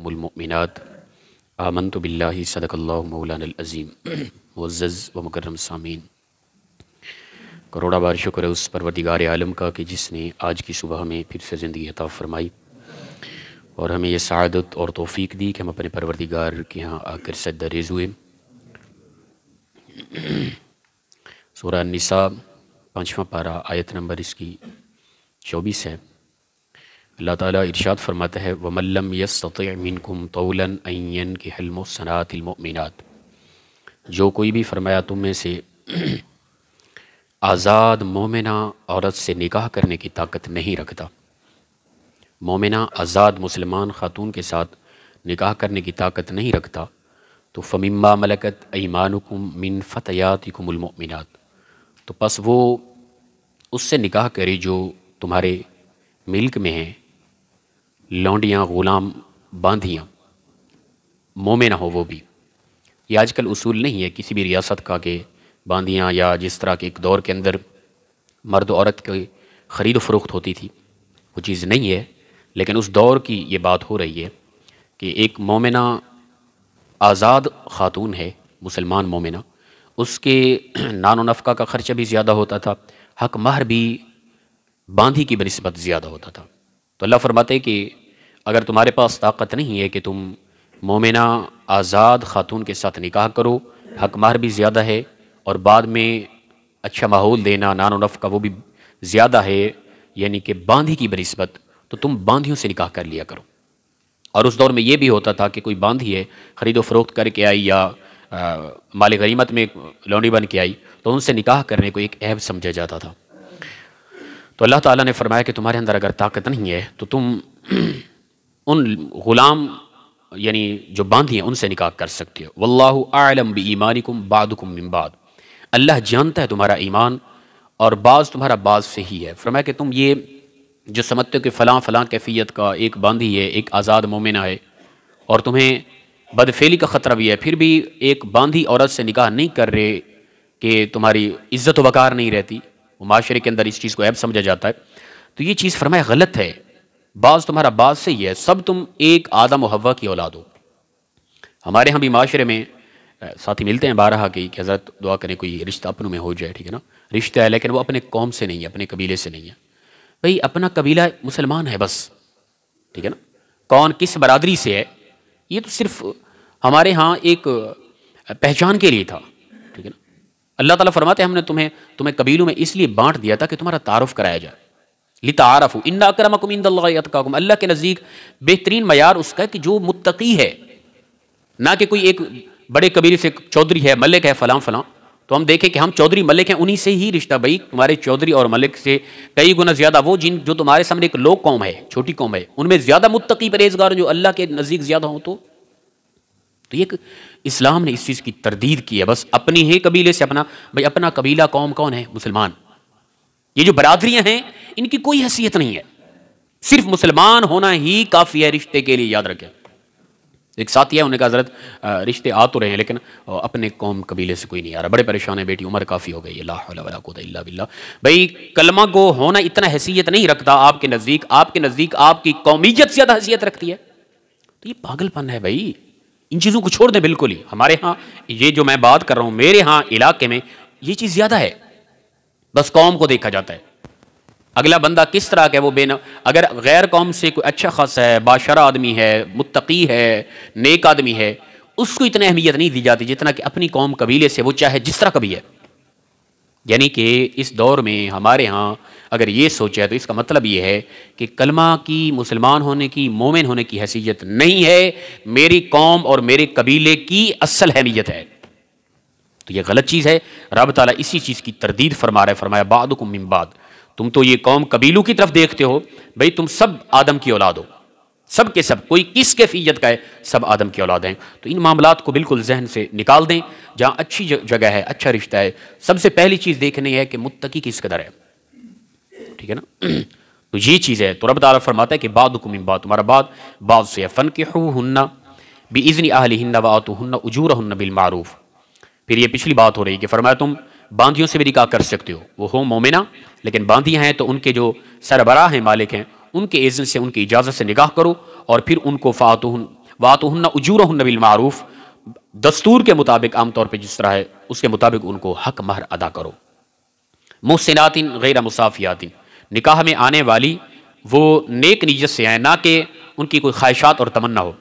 المؤمنات آمنت باللہ صدق اللہ مولانا العظیم معزز و مکرم سامعین، کروڑا بار شکر ہے اس پروردگار عالم کا کہ جس نے آج کی صبح ہمیں پھر سے زندگی عطا فرمائی اور ہمیں یہ سعادت اور توفیق دی کہ ہم اپنے پروردگار کے ہاں آ کر سجدہ ریز ہوئے۔ سورہ النساء 5واں پارہ آیت نمبر اس کی 24 ہے۔ اللہ تعالیٰ ارشاد فرماتا ہے وَمَن لَّمْ يَسْتَطِعْ مِنْكُمْ طَوْلًا أَن يَنكِحَ الْمُحْصَنَاتِ الْمُؤْمِنَاتِ، جو کوئی بھی فرمایا تم میں سے آزاد مومنہ عورت سے نکاح کرنے کی طاقت نہیں رکھتا، مومنہ آزاد مسلمان خاتون کے ساتھ نکاح کرنے کی طاقت نہیں رکھتا، تو فَمِمَّا مَلَكَتْ أَيْمَانُكُمْ مِنْ فَتَيَاتِكُمُ الْمُؤْمِنَاتِ، تو پس وہ اس سے نکاح کرے جو تمہارے ملک میں ہیں، لونڈیاں، غلام، باندھیاں، مومنہ ہو وہ بھی۔ یہ آج کل اصول نہیں ہے کسی بھی ریاست کا کہ باندھیاں، یا جس طرح کے ایک دور کے اندر مرد و عورت کی خرید و فروخت ہوتی تھی، وہ چیز نہیں ہے، لیکن اس دور کی یہ بات ہو رہی ہے کہ ایک مومنہ آزاد خاتون ہے، مسلمان مومنہ، اس کے نان و نفقہ کا خرچہ بھی زیادہ ہوتا تھا، حق مہر بھی باندھی کی بنسبت زیادہ ہوتا تھا۔ تو اللہ فرماتے کہ اگر تمہارے پاس طاقت نہیں ہے کہ تم مومنہ آزاد خاتون کے ساتھ نکاح کرو، حق مہر بھی زیادہ ہے اور بعد میں اچھا ماحول دینا، نان و نفقہ وہ بھی زیادہ ہے، یعنی کہ باندھی کی بنسبت، تو تم باندھیوں سے نکاح کر لیا کرو۔ اور اس دور میں یہ بھی ہوتا تھا کہ کوئی باندھی ہے، خرید و فروخت کر کے آئی یا مال غنیمت میں لونڈی بن کے آئی، تو ان سے نکاح کرنے کو ایک عیب سمجھا جاتا تھا۔ تو اللہ تعالیٰ نے فرمایا کہ تمہارے اندر اگر طاقت نہیں ہے تو تم ان غلام یعنی جو باندھی ہیں ان سے نکاح کر سکتے ہو۔ واللہ اعلم بایمانکم بعضکم من بعض، اللہ جانتا ہے تمہارا ایمان اور بعض تمہارا بعض سے ہی ہے۔ فرمایا کہ تم یہ جو سمجھتے ہو کہ فلاں فلاں کیفیت کا ایک باندھی ہے، ایک آزاد مومنہ ہے، اور تمہیں بدفعلی کا خطرہ بھی ہے، پھر بھی ایک باندھی عورت سے نکاح نہیں کر رہے کہ تمہاری عزت و وقار نہیں رہتی، وہ معاشرے کے اندر اس چیز کو عیب سمجھا جاتا ہے، تو یہ چیز فرمایا غلط ہے، بعض تمہارا بعض سے ہی ہے، سب تم ایک آدم و حوا کی اولاد ہو۔ ہمارے ہاں بھی معاشرے میں ساتھی ملتے ہیں بارہا کہ حضرت دعا کریں کوئی رشتہ اپنوں میں ہو جائے، ٹھیک ہے نا، رشتہ ہے لیکن وہ اپنے قوم سے نہیں ہے، اپنے قبیلے سے نہیں ہے۔ بھئی اپنا قبیلہ مسلمان ہے بس، ٹھیک ہے نا، کون کس برادری سے ہے یہ تو صرف ہمارے ہاں ایک پہچان کے لیے تھا، ٹھیک ہے نا۔ اللہ تعالیٰ فرماتے ہیں ہم نے تمہیں قبیلوں میں اس لیے بانٹ دیا تھا کہ تمہارا تعارف کرایا جائے، لتعارفوا ان اکرمکم عند اللہ اتقاکم، اللہ کے نزدیک بہترین معیار اس کا ہے کہ جو متقی ہے، نہ کہ کوئی ایک بڑے قبیلے سے چودھری ہے، ملک ہے، فلاں فلاں، تو ہم دیکھیں کہ ہم چودھری ملک ہیں، انہی سے ہی رشتہ۔ بھائی تمہارے چودھری اور ملک سے کئی گنا زیادہ وہ جو تمہارے سامنے ایک لوگ قوم ہے، چھوٹی قوم ہے، ان میں زیادہ متقی پرہیزگار جو اللہ کے نزدیک زیادہ ہوں، تو یہ اسلام نے اس چیز کی تردید کی ہے، بس اپنی ہی قبیلے سے بھائی اپنا قبیلہ قوم کون ہے؟ مسلمان۔ یہ جو برادریاں ہیں ان کی کوئی حیثیت نہیں ہے، صرف مسلمان ہونا ہی کافی ہے رشتے کے لیے، یاد رکھیں۔ ایک ساتھی ہے، انہوں نے کہا حضرت رشتے آ تو رہے ہیں لیکن اپنے قوم قبیلے سے کوئی نہیں آ رہا، بڑے پریشان ہیں، بیٹی عمر کافی ہو گئی، لا حول ولا قوت الا باللہ۔ بھائی کلمہ گو ہونا اتنا حیثیت نہیں رکھتا آپ کے نزدیک، آپ کی قومیت زیادہ حیثیت رکھتی ہے، تو یہ پاگل پن ہے بھائی، ان چیزوں کو چھوڑ دیں بالکل ہی۔ ہمارے ہاں یہ جو میں بات کر رہا ہوں، میرے ہاں علاقے میں یہ چیز زیادہ ہے، بس قوم کو دیکھا جاتا ہے، اگلا بندہ کس طرح کا ہے وہ اگر غیر قوم سے کوئی اچھا خاصا ہے، باشرہ آدمی ہے، متقی ہے، نیک آدمی ہے، اس کو اتنا اہمیت نہیں دی جاتی جتنا کہ اپنی قوم قبیلے سے وہ چاہے جس طرح کا بھی ہے۔ یعنی کہ اس دور میں ہمارے ہاں اگر یہ سوچا ہے تو اس کا مطلب یہ ہے کہ کلمہ کی، مسلمان ہونے کی، مومن ہونے کی حیثیت نہیں ہے، میری قوم اور میرے قبیلے کی اصل اہمیت ہے، تو یہ غلط چیز ہے۔ رب تعالیٰ اسی چیز کی تردید فرما رہا ہے، فرمایا بعضکم من بعض، تم تو یہ قوم قبیلوں کی طرف دیکھتے ہو، بھئی تم سب آدم کی اولاد ہو، سب کے سب، کوئی کس کیفیت کا ہے، سب آدم کی اولاد ہیں۔ تو ان معاملات کو بالکل ذہن سے نکال دیں، جہاں اچھی جگہ ہے، اچھا رشتہ ہے، سب سے پہلی چیز دیکھنی ہے کہ متقی کس قدر ہے، ٹھیک ہے نا، تو یہ چیز ہے۔ تو رب تعالیٰ فرماتا ہے کہ بعضکم من بعض، تمہارا بعض سے ہے، فانکحوہن بإذن اہلہن وآتوہن اجورہن بالمعروف۔ پھر یہ پچھلی بات ہو رہی کہ فرمایا تم باندھیوں سے بھی نکاح کر سکتے ہو، وہ ہوں مومنہ لیکن باندھیاں ہیں، تو ان کے جو سربراہ ہیں، مالک ہیں، ان کے اذن سے، ان کی اجازت سے نکاح کرو، اور پھر ان کو وآتوہن اجورہن بالمعروف، دستور کے مطابق عام طور پہ جس طرح ہے اس کے مطابق ان کو حق مہر ادا کرو. محسنات غیر مصافیات، نکاح میں آنے والی وہ نیک نیت سے آئیں، نہ کہ ان کی کوئی خواہشات اور تمنا ہو،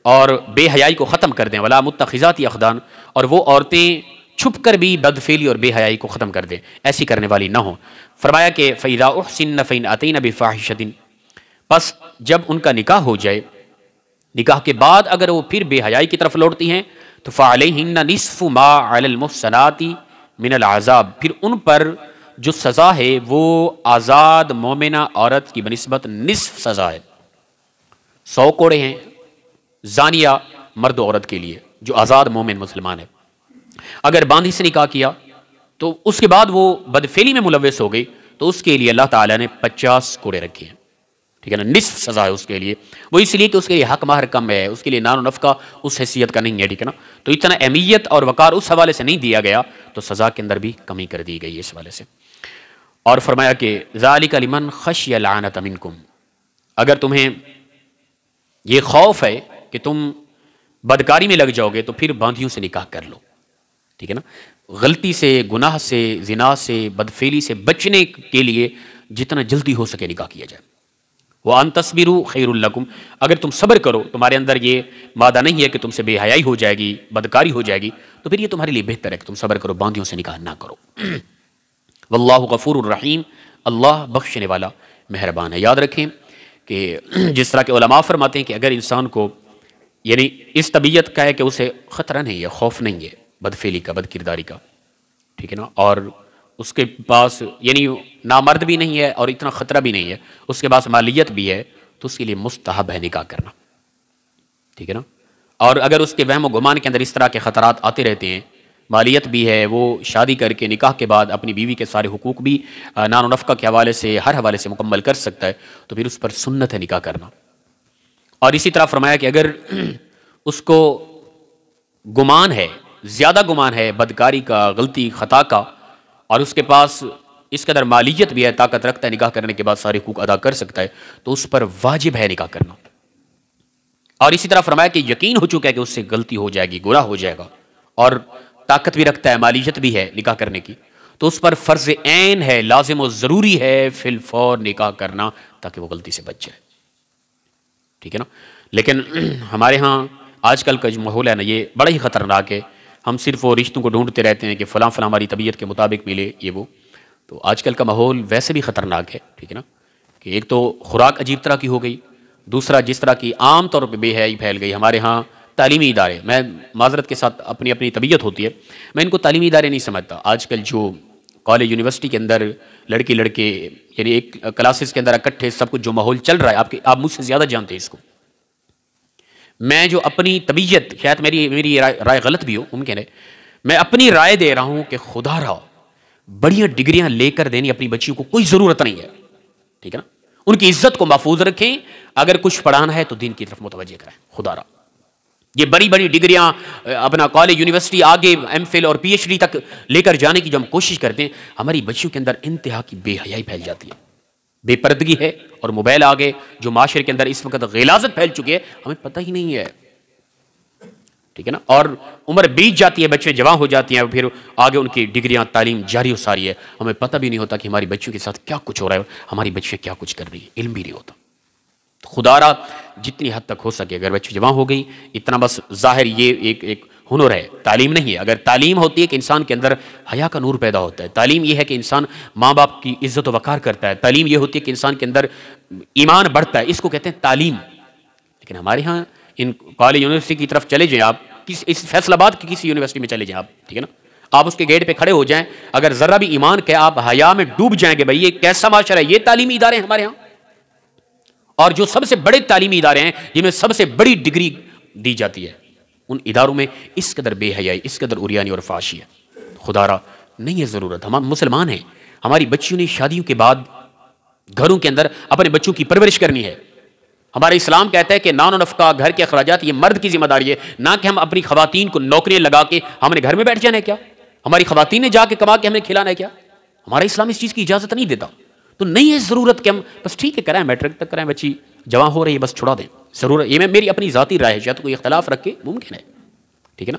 اور بے حیائی کو ختم کر دیں. ولا متخذات اخدان، اور وہ عورتیں چھپ کر بھی بدفعلی اور بے حیائی کو ختم کر دیں، ایسی کرنے والی نہ ہوں. فرمایا کہ فَإِذَا أُحْسِنَّ فَإِنْ أَتَيْنَ بِفَاحِشَةٍ، پس جب ان کا نکاح ہو جائے، نکاح کے بعد اگر وہ پھر بے حیائی کی طرف لوٹتی ہیں تو فَعَلَيْهِنَّ نِصْفُ مَا عَلَى الْمُحْصَنَاتِ مِنَ الْعَذَابِ، پھر ان پر جو سزا ہے وہ آزاد مومنہ عورت کی بنسبت نصف سزا ہے. 100 کوڑے ہیں زانیہ مرد و عورت کے لیے جو آزاد مومن مسلمان ہے. اگر باندھی سے نکاح کیا تو اس کے بعد وہ بدفعلی میں ملوث ہو گئی تو اس کے لیے اللہ تعالیٰ نے 50 کوڑے رکھے ہیں. ٹھیک ہے نا، نصف سزا ہے اس کے لیے. وہ اس لیے کہ اس کے لیے حق مہر کم ہے، اس کے لیے نان و نفقہ اس حیثیت کا نہیں ہے. ٹھیک ہے نا، تو اتنا اہمیت اور وقار اس حوالے سے نہیں دیا گیا تو سزا کے اندر بھی کمی کر دی گئی اس حوالے سے. اور فرمایا کہ ذالک لمن خشی العنۃ منکم، اگر تمہیں یہ خوف ہے کہ تم بدکاری میں لگ جاؤ گے تو پھر باندھیوں سے نکاح کر لو. ٹھیک ہے نا، غلطی سے، گناہ سے، زنا سے، بدفعلی سے بچنے کے لیے جتنا جلدی ہو سکے نکاح کیا جائے. وَأَن تَصْبِرُوا خَيْرٌ لَكُمْ، اگر تم صبر کرو، تمہارے اندر یہ مادہ نہیں ہے کہ تم سے بے حیائی ہو جائے گی، بدکاری ہو جائے گی، تو پھر یہ تمہارے لیے بہتر ہے کہ تم صبر کرو، باندھیوں سے نکاح نہ کرو. واللہ غفور الرحیم، اللہ بخشنے والا مہربان ہے. یاد رکھیں کہ جس طرح کے علماء فرماتے ہیں کہ اگر انسان کو یعنی اس طبیعت کا ہے کہ اسے خطرہ نہیں ہے، خوف نہیں ہے بدفعلی کا، بد کرداری کا، ٹھیک ہے نا، اور اس کے پاس یعنی نامرد بھی نہیں ہے اور اتنا خطرہ بھی نہیں ہے، اس کے پاس مالیت بھی ہے، تو اس کے لیے مستحب ہے نکاح کرنا. ٹھیک ہے نا. اور اگر اس کے وہم و گمان کے اندر اس طرح کے خطرات آتے رہتے ہیں، مالیت بھی ہے، وہ شادی کر کے نکاح کے بعد اپنی بیوی کے سارے حقوق بھی نان و نفقہ کے حوالے سے ہر حوالے سے مکمل کر سکتا ہے، تو پھر اس پر سنت ہے نکاح کرنا. اور اسی طرح فرمایا کہ اگر اس کو گمان ہے، زیادہ گمان ہے بدکاری کا، غلطی خطا کا، اور اس کے پاس اس قدر مالیت بھی ہے، طاقت رکھتا ہے نکاح کرنے کے بعد سارے حقوق ادا کر سکتا ہے، تو اس پر واجب ہے نکاح کرنا. اور اسی طرح فرمایا کہ یقین ہو چکا ہے کہ اس سے غلطی ہو جائے گی، گناہ ہو جائے گا، اور طاقت بھی رکھتا ہے، مالیت بھی ہے نکاح کرنے کی، تو اس پر فرض عین ہے، لازم و ضروری ہے فی الفور نکاح کرنا تاکہ وہ غلطی سے بچ جائے. ٹھیک ہے نا. لیکن ہمارے ہاں آج کل کا جو ماحول ہے نا، یہ بڑا ہی خطرناک ہے. ہم صرف وہ رشتوں کو ڈھونڈتے رہتے ہیں کہ فلاں فلاں ہماری طبیعت کے مطابق ملے، یہ وہ. تو آج کل کا ماحول ویسے بھی خطرناک ہے. ٹھیک ہے نا، کہ ایک تو خوراک عجیب طرح کی ہو گئی، دوسرا جس طرح کی عام طور پہ بے حیائی پھیل گئی. ہمارے ہاں تعلیمی ادارے، میں معذرت کے ساتھ اپنی اپنی طبیعت ہوتی ہے، میں ان کو تعلیمی ادارے نہیں سمجھتا. آج کل جو کالج یونیورسٹی کے اندر لڑکی لڑکے یعنی ایک کلاسز کے اندر اکٹھے سب کچھ جو ماحول چل رہا ہے، آپ مجھ سے زیادہ جانتے ہیں اس کو. میں جو اپنی طبیعت، شاید میری رائے غلط بھی ہو، ممکن ہے، میں اپنی رائے دے رہا ہوں کہ خدا را بڑیاں ڈگریاں لے کر دینی اپنی بچیوں کو کوئی ضرورت نہیں ہے. ٹھیک ہے نا، ان کی عزت کو محفوظ رکھیں. اگر کچھ پڑھانا ہے تو دین کی طرف متوجہ کریں. خدا را یہ بڑی بڑی ڈگریاں اپنا کالج یونیورسٹی آگے ایم فل اور پی ایچ ڈی تک لے کر جانے کی جو ہم کوشش کرتے ہیں، ہماری بچیوں کے اندر انتہا کی بے حیائی پھیل جاتی ہے، بے پردگی ہے، اور موبائل آگے جو معاشرے کے اندر اس وقت غلاظت پھیل چکی ہے، ہمیں پتہ ہی نہیں ہے. ٹھیک ہے نا، اور عمر بیت جاتی ہے، بچے جوان ہو جاتے ہیں، پھر آگے ان کی ڈگریاں تعلیم جاری و ساری ہے، ہمیں پتہ بھی نہیں ہوتا کہ ہماری بچیوں کے ساتھ کیا کچھ ہو رہا ہے، ہماری بچیاں کیا کچھ کر رہی ہیں، علم بھی نہیں ہوتا. خدا را جتنی حد تک ہو سکے اگر بچی جوان ہو گئی، اتنا بس ظاہر یہ ایک ہنر ہے، تعلیم نہیں ہے. اگر تعلیم ہوتی ہے کہ انسان کے اندر حیا کا نور پیدا ہوتا ہے، تعلیم یہ ہے کہ انسان ماں باپ کی عزت و وقار کرتا ہے، تعلیم یہ ہوتی ہے کہ انسان کے اندر ایمان بڑھتا ہے، اس کو کہتے ہیں تعلیم. لیکن ہمارے ہاں ان کالج یونیورسٹی کی طرف چلے جائیں، آپ اس فیصل آباد کی کسی یونیورسٹی میں چلے جائیں آپ، ٹھیک ہے نا، آپ اس کے گیٹ پہ کھڑے ہو جائیں، اگر ذرا بھی ایمان کے آپ حیا میں ڈوب جائیں گے، بھائی یہ کیسا معاشرہ ہے، یہ تعلیمی ادارے ہیں ہمارے ہاں. اور جو سب سے بڑے تعلیمی ادارے ہیں جن میں سب سے بڑی ڈگری دی جاتی ہے، ان اداروں میں اس قدر بے حیائی، اس قدر عریانی اور فحاشی ہے. خدا را نہیں ہے ضرورت. ہم مسلمان ہیں، ہماری بچیوں نے شادیوں کے بعد گھروں کے اندر اپنے بچوں کی پرورش کرنی ہے. ہمارا اسلام کہتا ہے کہ نان و نفقہ، گھر کے اخراجات یہ مرد کی ذمہ داری ہے، نہ کہ ہم اپنی خواتین کو نوکریاں لگا کے ہم نے گھر میں بیٹھ جانا ہے. کیا ہماری خواتین نے جا کے کما کے ہمیں کھلانا ہے؟ کیا ہمارا اسلام اس چیز کی اجازت نہیں دیتا. تو نہیں ہے ضرورت کہ ہم بس ٹھیک ہے کرائیں، میٹرک تک کرائیں، بچی جوان ہو رہی ہے بس چھڑا دیں، ضرورت، یہ میں میری اپنی ذاتی رائے ہے، شاید کوئی اختلاف رکھے، ممکن ہے، ٹھیک ہے نا،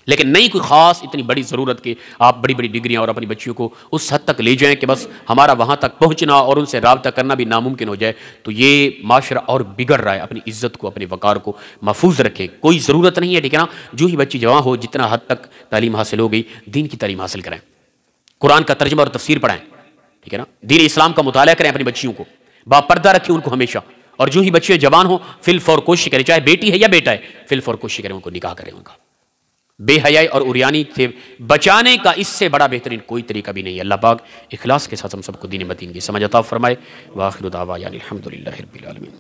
لیکن نہیں کوئی خاص اتنی بڑی ضرورت کہ آپ بڑی بڑی ڈگریاں اور اپنی بچیوں کو اس حد تک لے جائیں کہ بس ہمارا وہاں تک پہنچنا اور ان سے رابطہ کرنا بھی ناممکن ہو جائے، تو یہ معاشرہ اور بگڑ رہا ہے۔ اپنی عزت کو، اپنے وقار کو محفوظ رکھیں، کوئی ضرورت نہیں ہے، ٹھیک ہے نا، جو ہی بچی جوان ہو، جتنا حد تک تعلیم حاصل ہو گئی، دین کی تعلیم حاصل کریں، قرآن کا ترجمہ اور تفسیر پڑھائیں، ٹھیک ہے نا، دین اسلام کا مطالعہ کریں اپنی بچیوں کو، باپردہ رکھیں ان کو ہمیشہ، اور جو ہی بچے جوان ہوں فی الفور کوشش کریں، چاہے بیٹی ہے یا بیٹا ہے، فی الفور کوشش کریں ان کو نکاح کریں، ان کا بے حیائی اور عریانی سے بچانے کا اس سے بڑا بہترین کوئی طریقہ بھی نہیں ہے۔ اللہ پاک اخلاص کے ساتھ ہم سب کو دین متین کی سمجھ عطا فرمائے۔ وآخر دعوانا الحمدللہ رب العالمین۔